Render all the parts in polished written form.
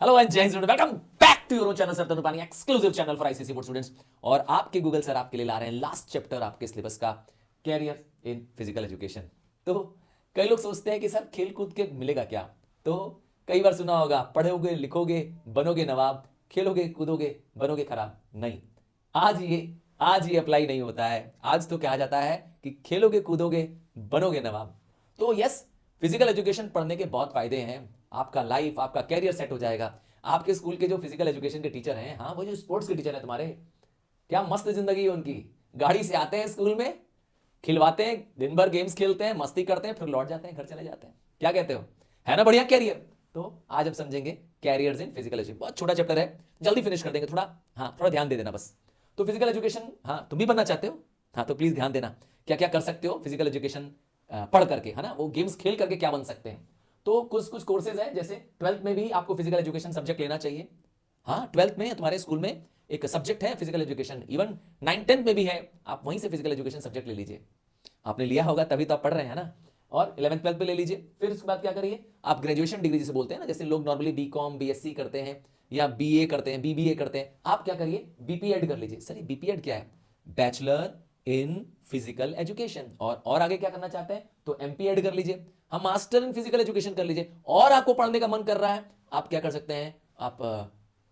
Hello and जय हिंद student, welcome back to your channel sir Tanupani, exclusive channel for ICSE board students. और आपके Google sir आपके लिए ला रहे हैं लास्ट चैप्टर आपके सिलेबस का, कैरियर इन फिजिकल एजुकेशन। तो कई लोग सोचते हैं कि सर खेल कूद के मिलेगा क्या। तो कई बार सुना होगा, पढ़ोगे लिखोगे बनोगे नवाब, खेलोगे कूदोगे बनोगे खराब। नहीं, आज ये अप्लाई नहीं होता है। आज तो कहा जाता है कि खेलोगे कूदोगे बनोगे नवाब। तो यस, फिजिकल एजुकेशन पढ़ने के बहुत फायदे हैं। आपका लाइफ, आपका कैरियर सेट हो जाएगा। आपके स्कूल के जो फिजिकल एजुकेशन के टीचर हैं, हाँ वो जो स्पोर्ट्स के टीचर हैं तुम्हारे, क्या मस्त जिंदगी है उनकी। गाड़ी से आते हैं स्कूल में, खिलवाते हैं, दिन भर गेम्स खेलते हैं, मस्ती करते हैं, फिर लौट जाते हैं, घर चले जाते हैं। क्या कहते हो, है ना बढ़िया कैरियर। तो आज हम समझेंगे कैरियर्स इन फिजिकल एजुकेशन। बहुत छोटा चैप्टर है, जल्दी फिनिश कर देंगे। थोड़ा हाँ, थोड़ा ध्यान दे देना बस। तो फिजिकल एजुकेशन, हाँ तुम भी बनना चाहते हो, हाँ तो प्लीज ध्यान देना क्या क्या कर सकते हो फिजिकल एजुकेशन पढ़ करके, है ना, वो गेम्स खेल करके क्या बन सकते हैं। तो कुछ कुछ कोर्सेज हैं, जैसे 12th में भी आपको फिजिकल एजुकेशन सब्जेक्ट लेना चाहिए। हाँ 12th में तुम्हारे स्कूल में एक सब्जेक्ट है physical education, even 9th 10th में भी है। आप वहीं से फिजिकल एजुकेशन सब्जेक्ट ले लीजिए। आपने लिया होगा तभी तो आप पढ़ रहे हैं ना। और 11th 12th पे ले लीजिए। फिर उसके बाद क्या करिए, आप ग्रेजुएशन डिग्री जिसे बोलते हैं ना, जैसे लोग नॉर्मली बीकॉम बीएससी करते हैं या बीए करते हैं, बीबीए करते हैं, आप क्या करिए बीपीएड कर लीजिए। सर बीपीएड क्या है? Bachelor in physical education. और आगे क्या करना चाहते हैं तो एमपीएड कर लीजिए। हम मास्टर इन फिजिकल एजुकेशन कर लीजिए। और आपको पढ़ने का मन कर रहा है, आप क्या कर सकते हैं, आप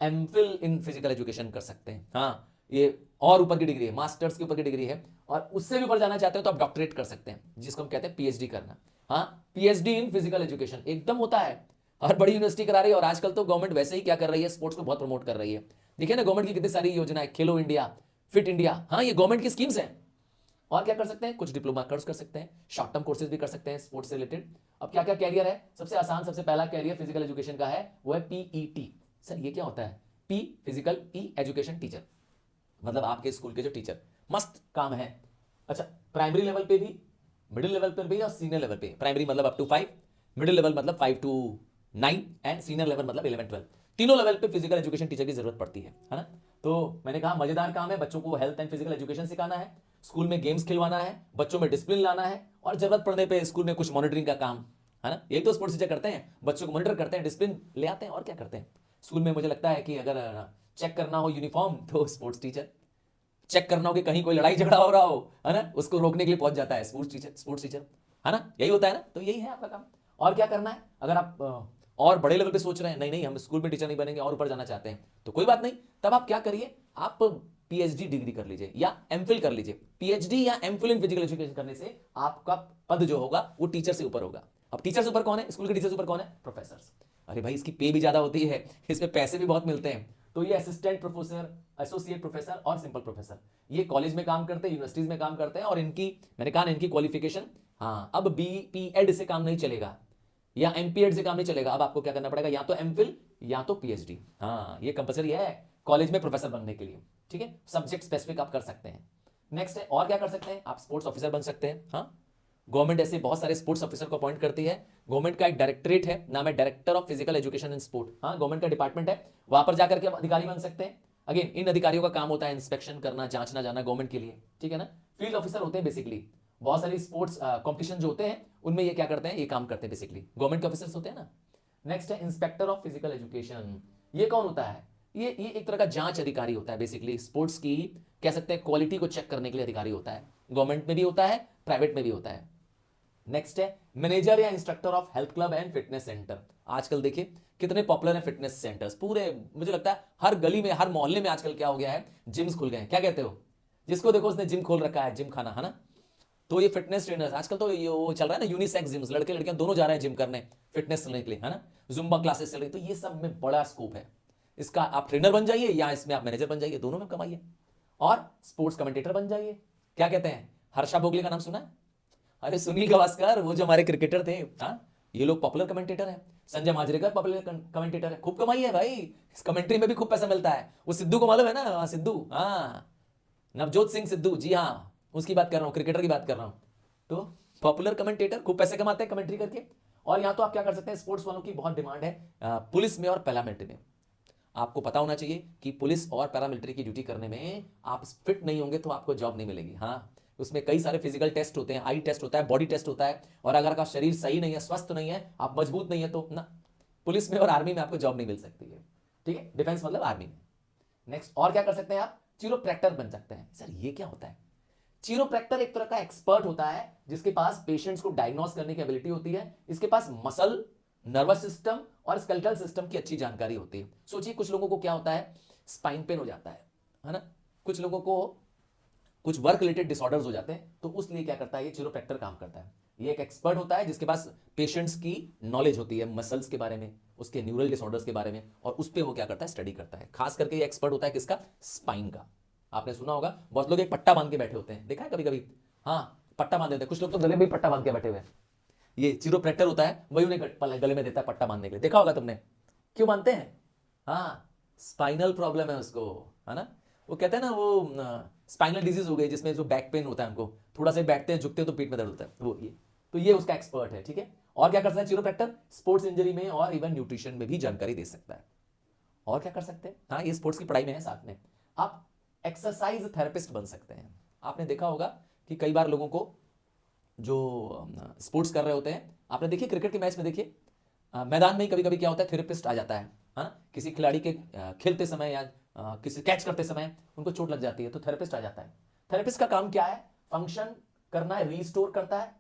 एमफिल इन फिजिकल एजुकेशन कर सकते हैं। हाँ ये और ऊपर की डिग्री है, मास्टर्स के ऊपर की डिग्री है। और उससे भी ऊपर जाना चाहते हैं तो आप डॉक्टरेट कर सकते हैं, जिसको हम कहते हैं पीएचडी करना। हाँ पीएचडी इन फिजिकल एजुकेशन एकदम होता है, और बड़ी यूनिवर्सिटी करा रही है। और आजकल तो गवर्नमेंट वैसे ही क्या कर रही है, स्पोर्ट्स को बहुत प्रमोट कर रही है। देखिए ना, गवर्नमेंट की कितनी सारी योजनाएं, खेलो इंडिया, फिट इंडिया, हाँ ये गवर्नमेंट की स्कीम्स हैं। और क्या कर सकते हैं, कुछ डिप्लोमा कोर्स कर सकते हैं, शॉर्ट टर्म कोर्सेज भी कर सकते हैं स्पोर्ट्स से रिलेटेड। अब क्या क्या कैरियर है, सबसे आसान सबसे पहला कैरियर फिजिकल एजुकेशन का है, वो है पीईटी। सर ये क्या होता है? पी फिजिकल, ई एजुकेशन टीचर, मतलब आपके स्कूल के जो टीचर। मस्त काम है। अच्छा, प्राइमरी लेवल पे भी, मिडिल लेवल पर भी और सीनियर लेवल पे। प्राइमरी मतलब अप टू 5, मिडिल लेवल मतलब 5 to 9 एंड सीनियर लेवल मतलब 11 12। तीनों लेवल पे फिजिकल एजुकेशन टीचर की जरूरत पड़ती है ना। तो मैंने कहा मजेदार काम है, बच्चों को हेल्थ एंड फिजिकल एजुकेशन सिखाना है, स्कूल में गेम्स खिलवाना है, बच्चों में डिसिप्लिन लाना है, और जरूरत पड़ने पे स्कूल में कुछ मॉनिटरिंग का काम, है ना। यही तो स्पोर्ट्स टीचर करते हैं, बच्चों को मॉनिटर करते हैं, डिसिप्लिन ले आते हैं, और क्या करते हैं। स्कूल में मुझे लगता है कि अगर चेक करना हो यूनिफॉर्म तो स्पोर्ट्स टीचर, चेक करना हो कि कहीं कोई लड़ाई झगड़ा हो रहा हो, है ना, उसको रोकने के लिए पहुंच जाता है स्पोर्ट्स टीचर, है ना, यही होता है ना। तो यही है आपका काम। और क्या करना है, अगर आप और बड़े लेवल पे सोच रहे हैं, नहीं नहीं हम स्कूल में टीचर नहीं बनेंगे और ऊपर जाना चाहते हैं, तो कोई बात नहीं, तब आप क्या करिए, आप पीएचडी डिग्री कर लीजिए या एमफिल कर लीजिए। पीएचडी या एमफिल इन फिजिकल एजुकेशन करने से आपका पद जो होगा वो टीचर से ऊपर होगा। अब टीचर से ऊपर कौन है, स्कूल के टीचर से ऊपर कौन है, प्रोफेसर। अरे भाई इसकी पे भी ज्यादा होती है, इसमें पैसे भी बहुत मिलते हैं। तो ये असिस्टेंट प्रोफेसर, एसोसिएट प्रोफेसर और सिंपल प्रोफेसर, ये कॉलेज में काम करते हैं, यूनिवर्सिटीज में काम करते हैं। और इनकी, मैंने कहा ना, इनकी क्वालिफिकेशन, हाँ अब बीपीएड से काम नहीं चलेगा या एमपीएड से काम नहीं चलेगा। अब आपको क्या करना पड़ेगा, या तो एमफिल या तो पीएचडी। हाँ ये कंपलसरी है कॉलेज में प्रोफेसर बनने के लिए, ठीक है। सब्जेक्ट स्पेसिफिक आप कर सकते हैं। नेक्स्ट है, और क्या कर सकते हैं, आप स्पोर्ट्स ऑफिसर बन सकते हैं। हाँ गवर्नमेंट ऐसे बहुत सारे स्पोर्ट्स ऑफिसर को अपॉइंट करती है। गवर्नमेंट का एक डायरेक्टरेट है, नाम है director of physical education and sport. हाँ गवर्नमेंट का डिपार्टमेंट है, वहां पर जाकर के आप अधिकारी बन सकते हैं। अगेन इन अधिकारियों का काम होता है इंस्पेक्शन करना, जांचना जाना गवर्नमेंट के लिए, ठीक है ना। फील्ड ऑफिसर होते हैं बेसिकली, बहुत सारी स्पोर्ट्स कॉम्पिटिशन जो होते हैं उनमें ये क्या करते हैं, ये काम करते हैं बेसिकली, गवर्नमेंट के ऑफिसर्स होते हैं ना। नेक्स्ट है इंस्पेक्टर ऑफ फिजिकल एजुकेशन। ये कौन होता है, ये एक तरह का जांच अधिकारी होता है बेसिकली, स्पोर्ट्स की कह सकते हैं क्वालिटी को चेक करने के लिए अधिकारी होता है। गवर्नमेंट में भी होता है, प्राइवेट में भी होता है। नेक्स्ट है मैनेजर या instructor of health club and fitness centre. आजकल देखिए कितने पॉपुलर है फिटनेस सेंटर्स, पूरे मुझे लगता है हर गली में हर मोहल्ले में आजकल क्या हो गया है, जिम्स खुल गए हैं। क्या कहते हो, जिसको देखो उसने जिम खोल रखा है, जिम खाना, है ना। तो ये फिटनेस ट्रेनर्स आजकल तो ये वो चल रहा है ना, यूनिसेक्स जिम्स, लड़के लड़कियां दोनों जा रहे हैं जिम करने, फिटनेस करने के लिए, है ना। जुम्बा क्लासेस चल रही, तो ये सब में बड़ा स्कोप है इसका। आप ट्रेनर बन जाइए या इसमें आप मैनेजर बन जाइए, दोनों में कमाइए। और स्पोर्ट्स कमेंटेटर बन जाइए। क्या कहते हैं, हर्षा भोगले का नाम सुना है? अरे सुनील गावस्कर, वो जो हमारे क्रिकेटर थे, हाँ ये लोग पॉपुलर कमेंटेटर हैं। संजय माजरेकर पॉपुलर कमेंटेटर है, खूब कमाई है भाई, इस कमेंट्री में भी खूब पैसा मिलता है। वो सिद्धू को मालूम है ना, सिद्धू, हाँ नवजोत सिंह सिद्धू, जी हाँ उसकी बात कर रहा हूँ, क्रिकेटर की बात कर रहा हूँ। तो पॉपुलर कमेंटेटर खूब पैसे कमाते हैं कमेंट्री करके। और यहाँ तो आप क्या कर सकते हैं, स्पोर्ट्स वालों की बहुत डिमांड है पुलिस में और पैरामिलिट्री में। आपको पता होना चाहिए कि पुलिस और पैरामिलिट्री की ड्यूटी करने में आप फिट नहीं होंगे तो आपको जॉब नहीं मिलेगी। हाँ उसमें कई सारे फिजिकल टेस्ट होते हैं, आई टेस्ट होता है, बॉडी टेस्ट होता है। और अगर आपका शरीर सही नहीं है, स्वस्थ नहीं है, आप मजबूत नहीं है, तो ना पुलिस में और आर्मी में आपको जॉब नहीं मिल सकती है, ठीक है, डिफेंस मतलब आर्मी में। नेक्स्ट और क्या कर सकते हैं आप, चिरोप्रैक्टर बन सकते हैं। सर ये क्या होता है? चिरोप्रैक्टर एक तरह का एक्सपर्ट होता है जिसके पास पेशेंट्स को डायग्नोस करने की एबिलिटी होती है, इसके पास मसल, नर्वस सिस्टम और स्केलेटल सिस्टम की अच्छी जानकारी होती है। सोचिए कुछ लोगों को क्या होता है, स्पाइन पेन हो जाता है ना, कुछ लोगों को कुछ वर्क रिलेटेड डिसऑर्डर्स हो जाते हैं, तो उसलिए क्या करता है, ये चिरोप्रैक्टर काम करता है। ये एक एक्सपर्ट होता है जिसके पास पेशेंट्स की नॉलेज होती है, मसल्स के बारे में, उसके न्यूरल डिसऑर्डर्स के बारे में, और उस पर वो क्या करता है, स्टडी करता है। खास करके ये एक्सपर्ट होता है किसका, स्पाइन का। आपने सुना होगा बहुत लोग एक पट्टा बांध के बैठे होते हैं, देखा है कभी कभी, हाँ पट्टा बांध देते हैं, कुछ लोग तो गले में पट्टा बांध के बैठे हुए हैं। ये चिरोप्रैक्टर होता है, वही उन्हें गले में देता है पट्टा बांधने के लिए, देखा होगा तुमने। क्यों बांधते हैं? हाँ, स्पाइनल प्रॉब्लम है उसको, है ना। वो कहते हैं ना, वो स्पाइनल डिजीज हो गई जिसमें जो बैक पेन होता है, हमको थोड़ा सा बैठते हैं झुकते हैं तो पीठ में दर्द होता है, वो ये, तो ये उसका एक्सपर्ट है, ठीक है। और क्या कर सकता है चिरोप्रैक्टर, स्पोर्ट्स इंजरी में और इवन न्यूट्रिशन में भी जानकारी दे सकता है। और क्या कर सकते हैं, हाँ ये स्पोर्ट्स की पढ़ाई में है साथ में, आप एक्सरसाइज थेरेपिस्ट बन सकते हैं। आपने देखा होगा कि कई बार लोगों को जो स्पोर्ट्स कर रहे होते हैं, आपने देखिए क्रिकेट के मैच में देखिए, मैदान में कभी कभी क्या होता है, थेरेपिस्ट आ जाता है ना, किसी खिलाड़ी के खेलते समय या किसी कैच करते समय उनको चोट लग जाती है तो थेरेपिस्ट आ जाता है। थेरेपिस्ट का काम क्या है, फंक्शन करना है, रीस्टोर करता है,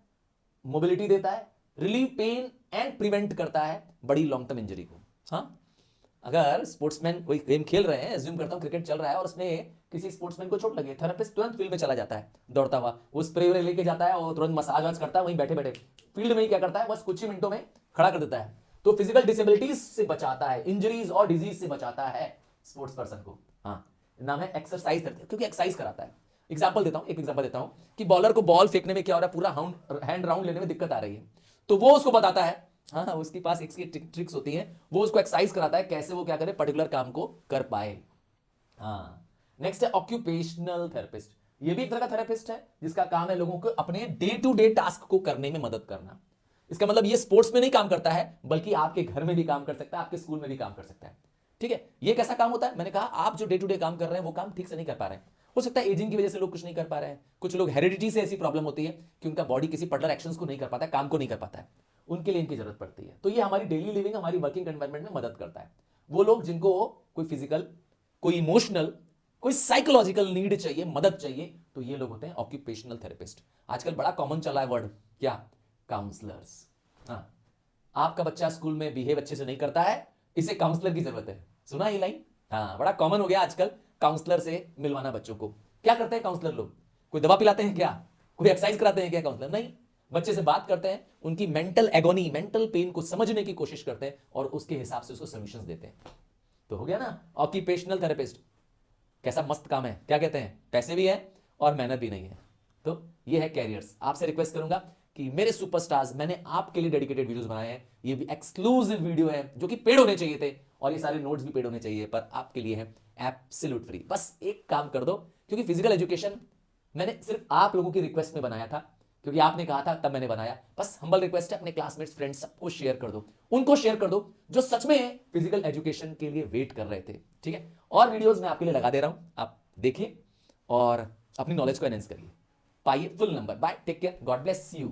मोबिलिटी देता है, रिलीव पेन एंड प्रिवेंट करता है बड़ी लॉन्ग टर्म इंजरी को। हाँ, अगर स्पोर्ट्समैन कोई गेम खेल रहे हैं, एज्यूम करता हूं क्रिकेट चल रहा है और उसमें किसी स्पोर्ट्समैन को चोट लगी, थेरेपिस्ट तुरंत फील्ड में चला जाता है दौड़ता हुआ, वो स्प्रे लेके जाता है और तुरंत मसाज वाज करता है, वहीं बैठे बैठे फील्ड में ही क्या करता है, बस कुछ ही मिनटों में खड़ा कर देता है। तो फिजिकल डिसेबिलिटीज से बचाता है, इंजरीज और डिजीज से बचाता है स्पोर्ट्स पर्सन को। हाँ, नाम है एक्सरसाइज करते, क्योंकि एक्सरसाइज कराता है। एक एग्जांपल देता हूं कि बॉलर को बॉल फेंकने में क्या हो रहा है, पूरा हैंड राउंड लेने में दिक्कत आ रही है, तो वो उसको बताता है, हाँ उसके पास एक ट्रिक्स होती हैं, वो उसको एक्सरसाइज कराता है कैसे वो क्या करे, पर्टिकुलर काम को कर पाए। हाँ, नेक्स्ट है ऑक्यूपेशनल थेरेपिस्ट। ये भी एक तरह का थेरेपिस्ट है जिसका काम है लोगों को अपने डे टू डे टास्क को करने में मदद करना। इसका मतलब ये स्पोर्ट्स में नहीं काम करता है, बल्कि आपके घर में भी काम कर सकता है, आपके स्कूल में भी काम कर सकता है, ठीक है। ये कैसा काम होता है, मैंने कहा आप जो डे टू डे काम कर रहे हैं वो काम ठीक से नहीं कर पा रहे हैं, हो सकता है एजिंग की वजह से लोग कुछ नहीं कर पा रहे हैं, कुछ लोग हेरिडिटी से ऐसी प्रॉब्लम होती है कि उनका बॉडी किसी पर्टिकुलर एक्शंस को नहीं कर पाता है, काम को नहीं कर पाता है, उनके लिए इनकी जरूरत पड़ती है। तो ये हमारी डेली लिविंग, हमारी वर्किंग एनवायरनमेंट में मदद करता है। वो लोग जिनको कोई फिजिकल, कोई इमोशनल, कोई साइकोलॉजिकल नीड चाहिए, मदद चाहिए, तो ये लोग होते हैं ऑक्यूपेशनल थेरेपिस्ट। आजकल बड़ा कॉमन चला है वर्ड, क्या, काउंसलर्स। हाँ, आपका बच्चा स्कूल में बिहेव अच्छे से नहीं करता है, इसे काउंसलर की जरूरत है, सुना ये लाइन? हाँ, बड़ा कॉमन हो गया आजकल काउंसलर से मिलवाना बच्चों को। क्या करते हैं काउंसलर लोग, कोई दवा पिलाते हैं क्या, कोई एक्सरसाइज कराते हैं क्या काउंसलर? नहीं, बच्चे से बात करते हैं, उनकी मेंटल एगोनी, मेंटल पेन को समझने की कोशिश करते हैं और उसके हिसाब से उसको सॉल्यूशंस देते हैं। तो हो गया ना ऑक्यूपेशनल थेरेपिस्ट। कैसा मस्त काम है, क्या कहते हैं, पैसे भी है और मेहनत भी नहीं है। तो ये है कैरियर्स। आपसे रिक्वेस्ट करूंगा कि मेरे सुपरस्टार्स, मैंने आपके लिए डेडिकेटेड वीडियोस बनाए हैं, ये भी एक्सक्लूसिव वीडियो है जो कि पेड होने चाहिए थे, और ये सारे नोट्स भी पेड होने चाहिए, पर आपके लिए है एब्सोल्यूट फ्री। बस एक काम कर दो, क्योंकि फिजिकल एजुकेशन मैंने सिर्फ आप लोगों की रिक्वेस्ट में बनाया था, क्योंकि आपने कहा था तब मैंने बनाया। बस हम्बल रिक्वेस्ट है, अपने क्लासमेट्स, फ्रेंड्स सबको शेयर कर दो, उनको शेयर कर दो जो सच में फिजिकल एजुकेशन के लिए वेट कर रहे थे, ठीक है। और वीडियोस मैं आपके लिए लगा दे रहा हूं, आप देखिए और अपनी नॉलेज को एनहेंस करिए। पाइए full number. Bye, take care, God bless you.